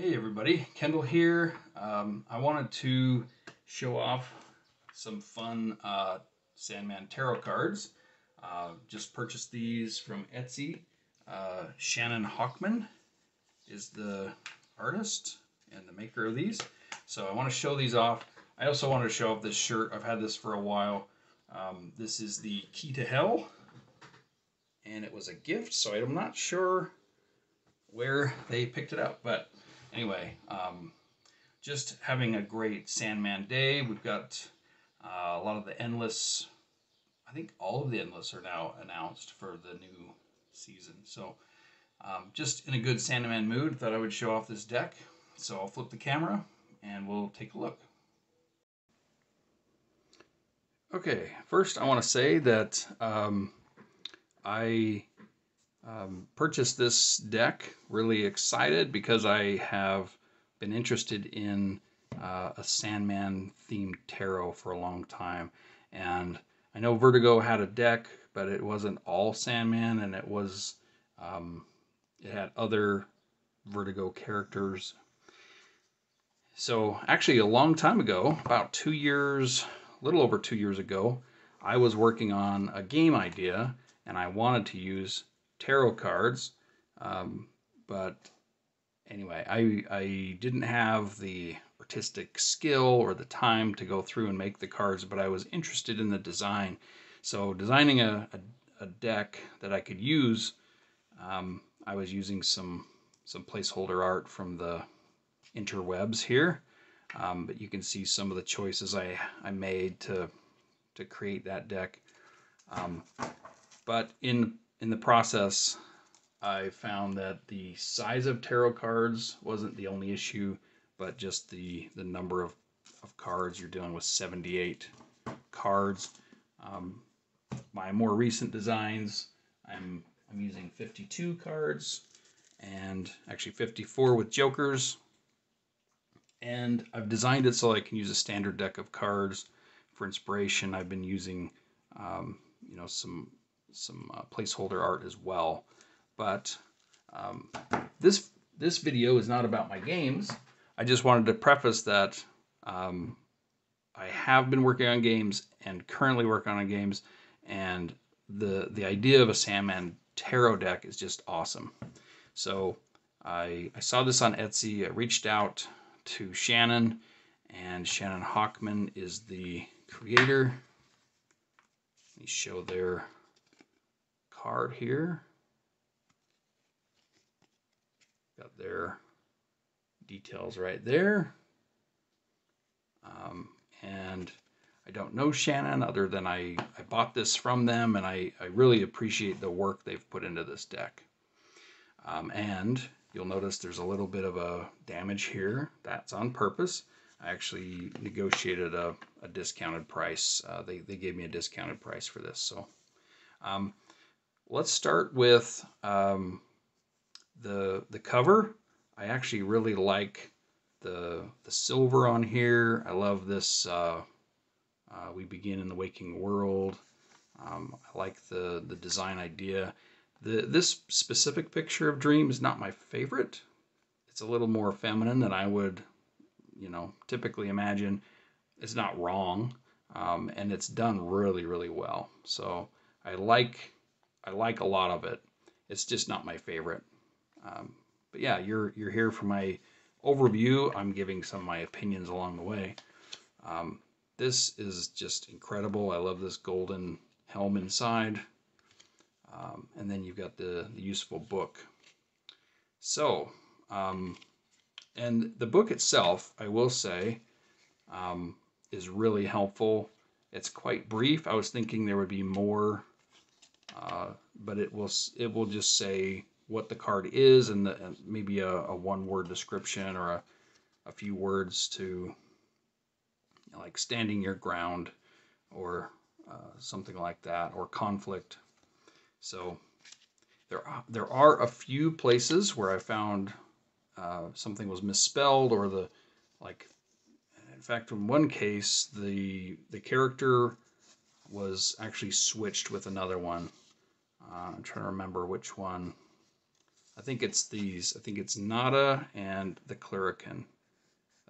Hey everybody, Kendall here. I wanted to show off some fun Sandman tarot cards. Just purchased these from Etsy. Shannon Hockman is the artist and the maker of these. So I want to show these off. I also wanted to show off this shirt. I've had this for a while. This is the Key to Hell, and it was a gift, so I'm not sure where they picked it up, but anyway, just having a great Sandman day. We've got a lot of the Endless, I think all of the Endless are now announced for the new season. So just in a good Sandman mood, thought I would show off this deck. So I'll flip the camera and we'll take a look. Okay, first I want to say that I purchased this deck, really excited because I have been interested in a Sandman themed tarot for a long time, and I know Vertigo had a deck, but it wasn't all Sandman, and it had other Vertigo characters. So actually a long time ago, about 2 years, a little over 2 years ago, I was working on a game idea and I wanted to use tarot cards, but anyway, I didn't have the artistic skill or the time to go through and make the cards, but I was interested in the design. So designing a deck that I could use, I was using some placeholder art from the interwebs here, but you can see some of the choices I made to create that deck. But in the process, I found that the size of tarot cards wasn't the only issue, but just the number of cards. You're dealing with 78 cards. My more recent designs, I'm using 52 cards, and actually 54 with jokers. And I've designed it so I can use a standard deck of cards for inspiration. I've been using, some placeholder art as well. But this video is not about my games. I just wanted to preface that I have been working on games and currently working on games, and the idea of a Sandman tarot deck is just awesome. So I saw this on Etsy. I reached out to Shannon, and Shannon Hockman is the creator. Let me show their card here. Got their details right there. And I don't know Shannon other than I bought this from them, and I really appreciate the work they've put into this deck. And you'll notice there's a little bit of a damage here. That's on purpose. I actually negotiated a discounted price. They gave me a discounted price for this. So let's start with the cover. I actually really like the silver on here. I love this we begin in the waking world. I like the design idea. This specific picture of Dream is not my favorite. It's a little more feminine than I would, typically imagine. It's not wrong, and it's done really, really well. So I like a lot of it. It's just not my favorite. But yeah, you're here for my overview. I'm giving some of my opinions along the way. This is just incredible. I love this golden helm inside. And then you've got the useful book. So, and the book itself, I will say, is really helpful. It's quite brief. I was thinking there would be more, but it will just say what the card is and maybe a one-word description or a few words to, like standing your ground or something like that, or conflict. So there are a few places where I found something was misspelled, or in fact, in one case, the character was actually switched with another one. I'm trying to remember which one. I think it's these. I think it's Nada and the Clerican.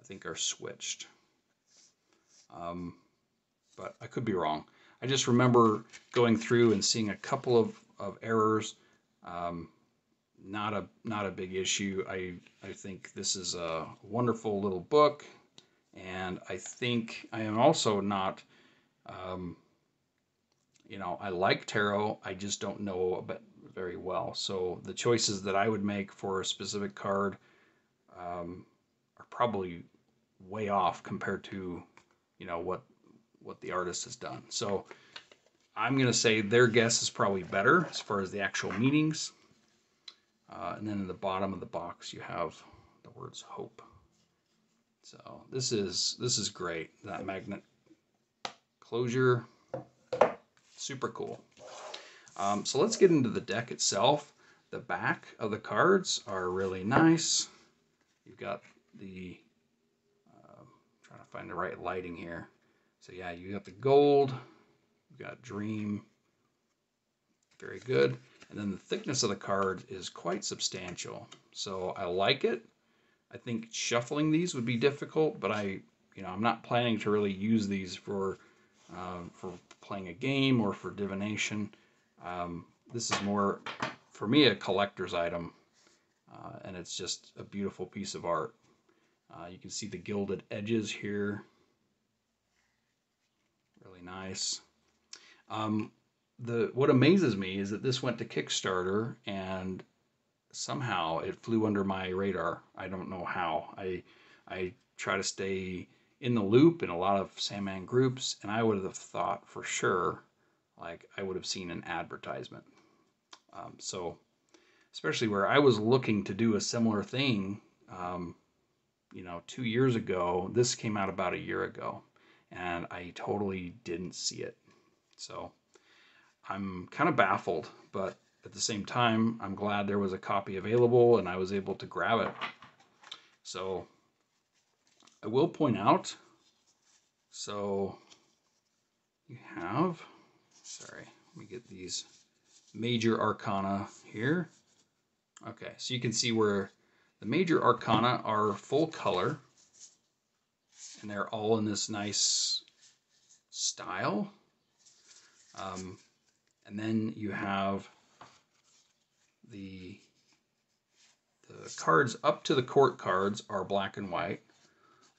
I think are switched. But I could be wrong. I just remember going through and seeing a couple of errors. Not a big issue. I think this is a wonderful little book, and I think I am also not. I like tarot. I just don't know about very well. So the choices that I would make for a specific card are probably way off compared to, what the artist has done. So I'm going to say their guess is probably better as far as the actual meanings. And then in the bottom of the box, you have the words hope. So this is great. That magnet closure, super cool. So let's get into the deck itself. The back of the cards are really nice. You've got the, trying to find the right lighting here. So yeah, you got the gold, you've got dream, very good. And then the thickness of the card is quite substantial. So I like it. I think shuffling these would be difficult, but I'm not planning to really use these for playing a game or for divination. This is more, for me, a collector's item, and it's just a beautiful piece of art. You can see the gilded edges here. Really nice. What amazes me is that this went to Kickstarter and somehow it flew under my radar. I don't know how. I try to stay in the loop in a lot of Sandman groups, and I would have thought for sure, like I would have seen an advertisement. So especially where I was looking to do a similar thing, 2 years ago, this came out about a year ago, and I totally didn't see it. So I'm kind of baffled, but at the same time, I'm glad there was a copy available and I was able to grab it. So I will point out, so you have, sorry, let me get these major arcana here. Okay, so you can see where the major arcana are full color, and they're all in this nice style. And then you have the cards up to the court cards are black and white.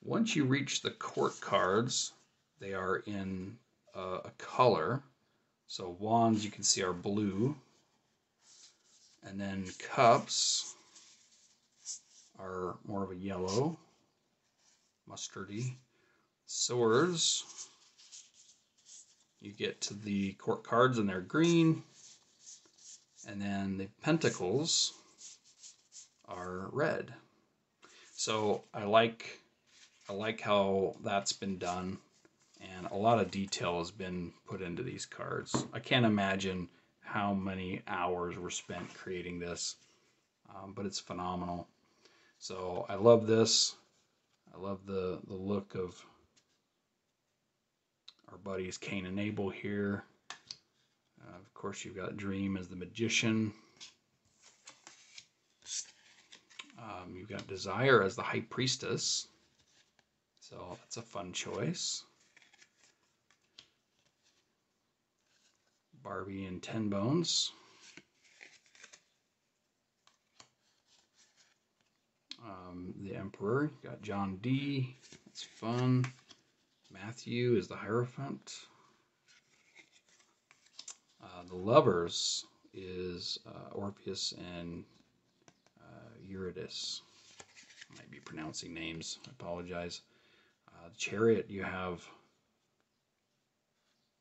Once you reach the court cards, they are in a color. So wands, you can see, are blue. And then cups are more of a yellow, mustardy. Swords, you get to the court cards and they're green. And then the pentacles are red. So I like how that's been done, and a lot of detail has been put into these cards. I can't imagine how many hours were spent creating this, but it's phenomenal. So I love this. I love the look of our buddies Cain and Abel here. Of course, you've got Dream as the magician. You've got Desire as the high priestess. So that's a fun choice. Barbie and Ten Bones. The Emperor. You got John D. That's fun. Matthew is the Hierophant. The Lovers is Orpheus and Eurydice. I might be pronouncing names. I apologize. The Chariot, you have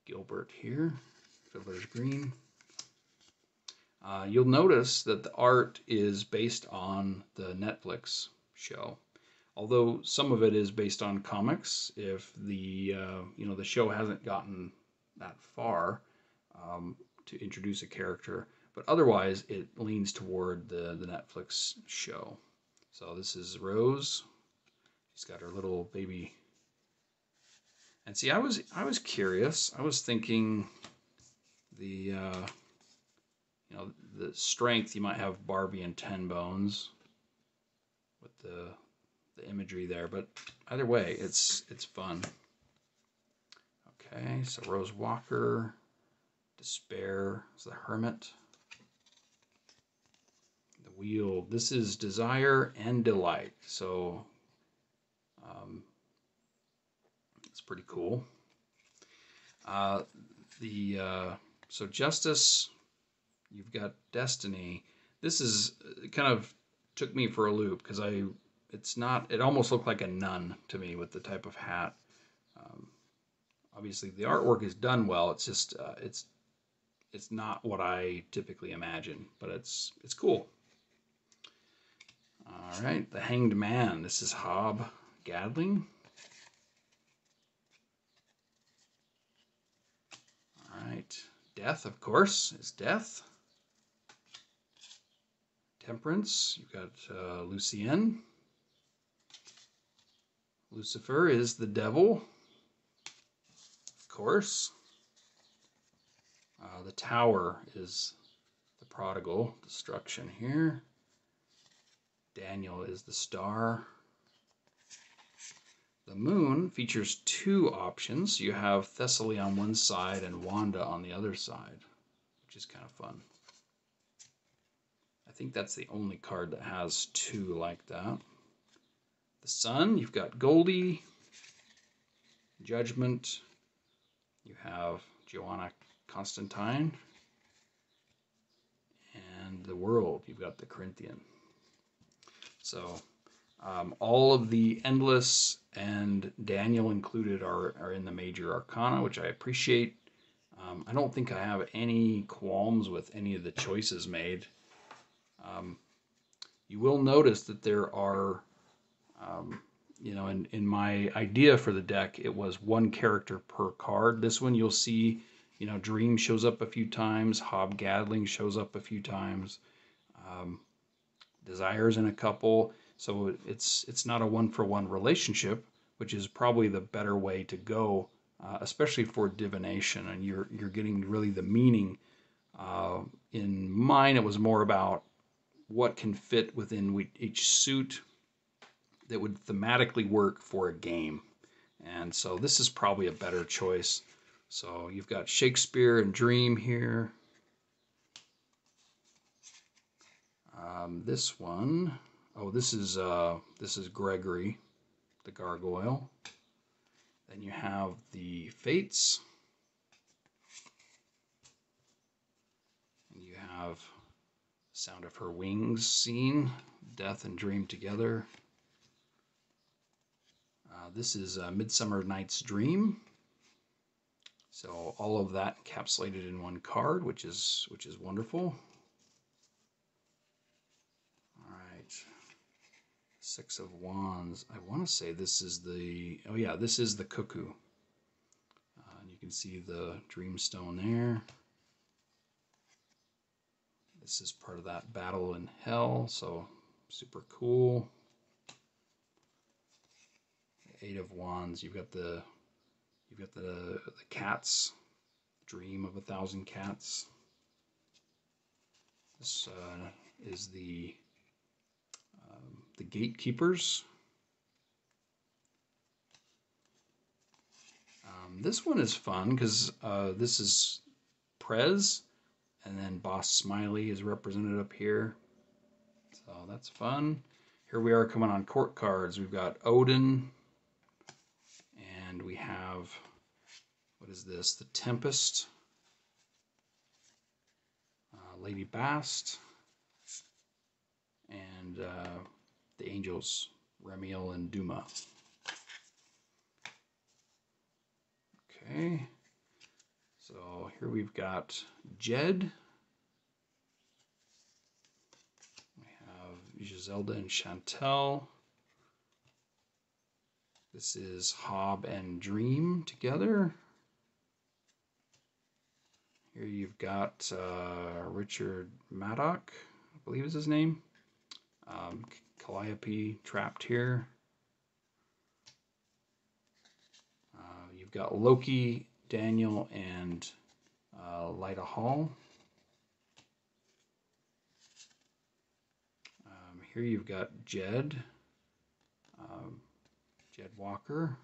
Gilbert here. Fiddler's Green. You'll notice that the art is based on the Netflix show. Although some of it is based on comics, if the the show hasn't gotten that far to introduce a character, but otherwise it leans toward the Netflix show. So this is Rose. She's got her little baby. And see, I was curious. I was thinking the you know, the strength, you might have Barbie and 10 bones with the imagery there, but either way, it's fun. Okay, so Rose Walker, Despair is the Hermit. The Wheel, this is Desire and Delight, so it's pretty cool. So Justice, you've got Destiny. This is kind of took me for a loop because it almost looked like a nun to me with the type of hat. Obviously the artwork is done well. It's just it's not what I typically imagine, but it's cool. All right, the Hanged Man. This is Hob Gadling. All right, Death, of course, is Death. Temperance, you've got Lucienne. Lucifer is the devil, of course. The Tower is the prodigal, destruction here. Daniel is the star. The Moon features two options. You have Thessaly on one side and Wanda on the other side, which is kind of fun. I think that's the only card that has two like that. The Sun, you've got Goldie, Judgment, you have Joanna Constantine, and the World, you've got the Corinthian. So all of the Endless and Daniel included are in the major arcana, which I appreciate. I don't think I have any qualms with any of the choices made. You will notice that there are, you know, in my idea for the deck, it was one character per card. This one you'll see, you know, Dream shows up a few times, Hob Gadling shows up a few times, Desire's in a couple. So it's not a one-for-one relationship, which is probably the better way to go, especially for divination, and you're getting really the meaning. In mine, it was more about what can fit within each suit that would thematically work for a game. And so this is probably a better choice. So you've got Shakespeare and Dream here. This one, oh, this is Gregory, the Gargoyle. Then you have the Fates. And you have Sound of Her Wings scene, Death and Dream together. This is Midsummer Night's Dream. So all of that encapsulated in one card, which is wonderful. All right, Six of Wands. I want to say this is this is the Cuckoo. And you can see the Dreamstone there. This is part of that battle in hell, so super cool. Eight of Wands. You've got the cats. Dream of 1,000 cats. This is the Gatekeepers. This one is fun because this is Prez, and then Boss Smiley is represented up here. So that's fun. Here we are coming on court cards. We've got Odin, and we have, what is this? The Tempest, Lady Bast, and the Angels, Remiel and Duma. Okay, so here we've got Jed. We have Giselda and Chantel. This is Hob and Dream together. Here you've got Richard Maddock, I believe is his name. Calliope trapped here. You've got Loki, Daniel, and Lyta Hall. Here you've got Jed, Jed Walker.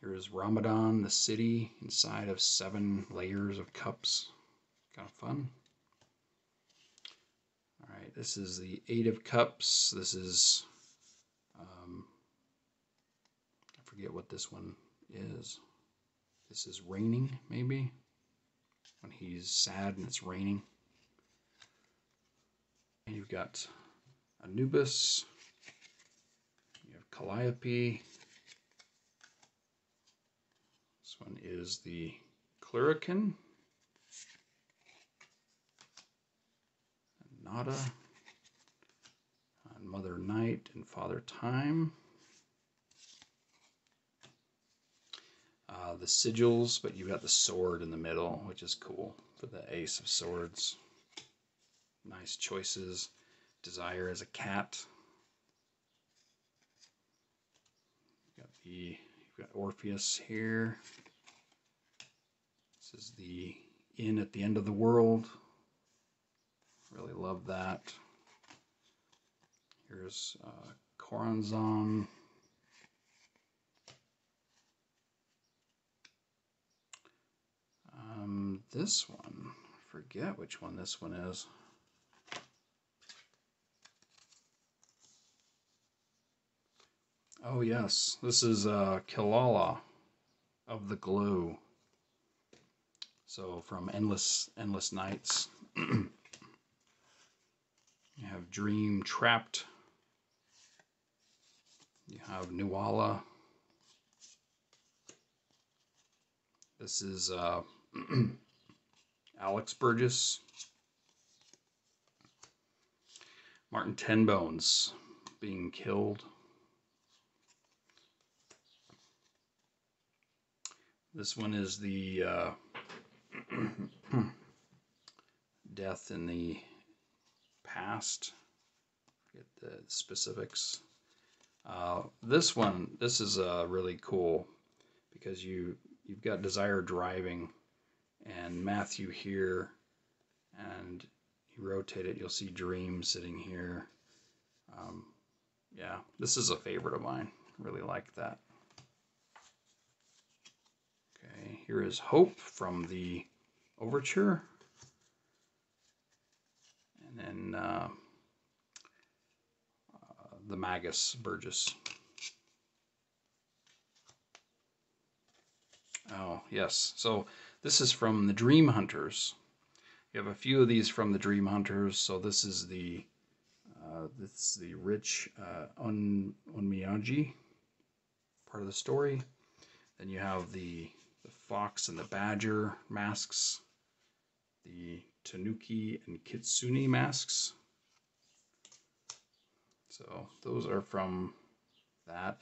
Here is Ramadan, the city inside of 7 layers of cups. Kind of fun. All right, this is the 8 of Cups. This is, I forget what this one is. This is raining, maybe? When he's sad and it's raining. And you've got Anubis. You have Calliope. This one is the Cluracan. Nada. And Mother Night and Father Time. The sigils, but you've got the sword in the middle, which is cool for the Ace of Swords. Nice choices. Desire as a cat. You've got Orpheus here. This is the inn at the end of the world. Really love that. Here's Corazon. This one, I forget which one this one is. Oh yes, this is Kilala of the Glue. So from Endless Nights. You have Dream Trapped. You have Nuala. This is Alex Burgess. Martin Tenbones being killed. This one is the death in the past. Forget the specifics. This is really cool because you've got Desire driving and Matthew here, and you rotate it, you'll see Dream sitting here. Yeah, this is a favorite of mine. Really like that. Okay, here is Hope from the Overture. And then the Magus Burgess. Oh, yes. So this is from the Dream Hunters. You have a few of these from the Dream Hunters. So this is the rich Onmyaji part of the story. Then you have the fox and the badger masks, the tanuki and kitsune masks. So those are from that.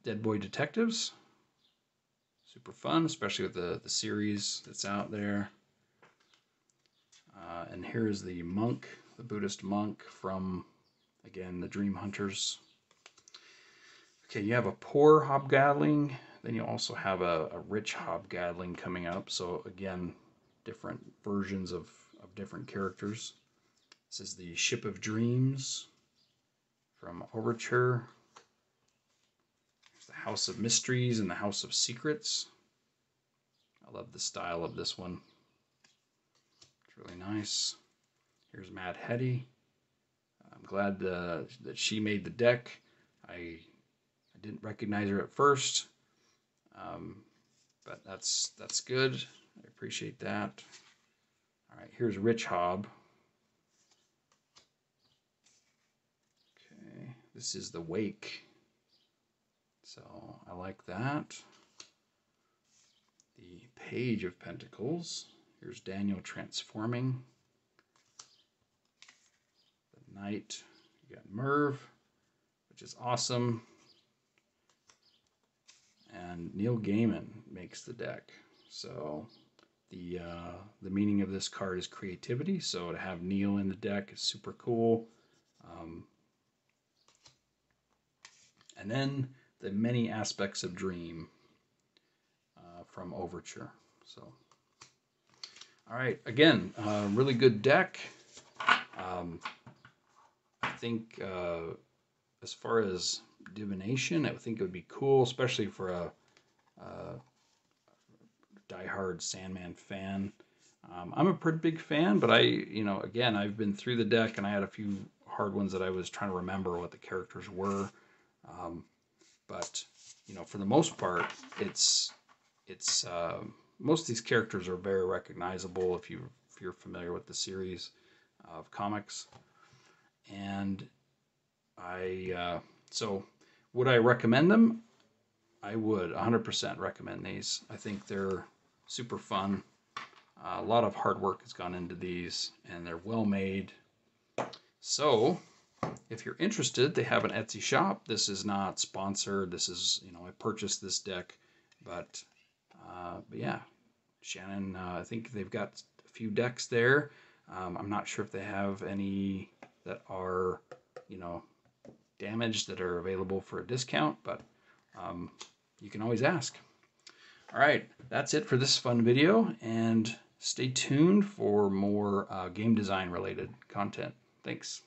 Dead Boy Detectives. Super fun, especially with the series that's out there. And here's the monk, the Buddhist monk from, again, the Dream Hunters. Okay, you have a poor hobgoblin, then you also have a rich hobgoblin coming up. So again, different versions of different characters. This is the Ship of Dreams from Overture. There's the House of Mysteries and the House of Secrets. I love the style of this one. It's really nice. Here's Mad Hetty. I'm glad that she made the deck. I didn't recognize her at first, but that's good. I appreciate that. All right, here's Rich Hob. Okay, this is the Wake. So I like that. The Page of Pentacles. Here's Daniel transforming. The Knight. You got Merv, which is awesome. And Neil Gaiman makes the deck. So the meaning of this card is creativity. So to have Neil in the deck is super cool. And then the Many Aspects of Dream from Overture. So All right, again, really good deck. I think as far as divination, I think it would be cool, especially for a diehard Sandman fan. I'm a pretty big fan, but again, I've been through the deck and I had a few hard ones that I was trying to remember what the characters were. But for the most part, it's most of these characters are very recognizable if you're familiar with the series of comics. And so would I recommend them? I would 100% recommend these. I think they're super fun. A lot of hard work has gone into these, and they're well made. So, if you're interested, they have an Etsy shop. This is not sponsored. This is, I purchased this deck, but yeah, Shannon. I think they've got a few decks there. I'm not sure if they have any that are, damaged that are available for a discount, but you can always ask. All right, that's it for this fun video, and stay tuned for more game design related content. Thanks.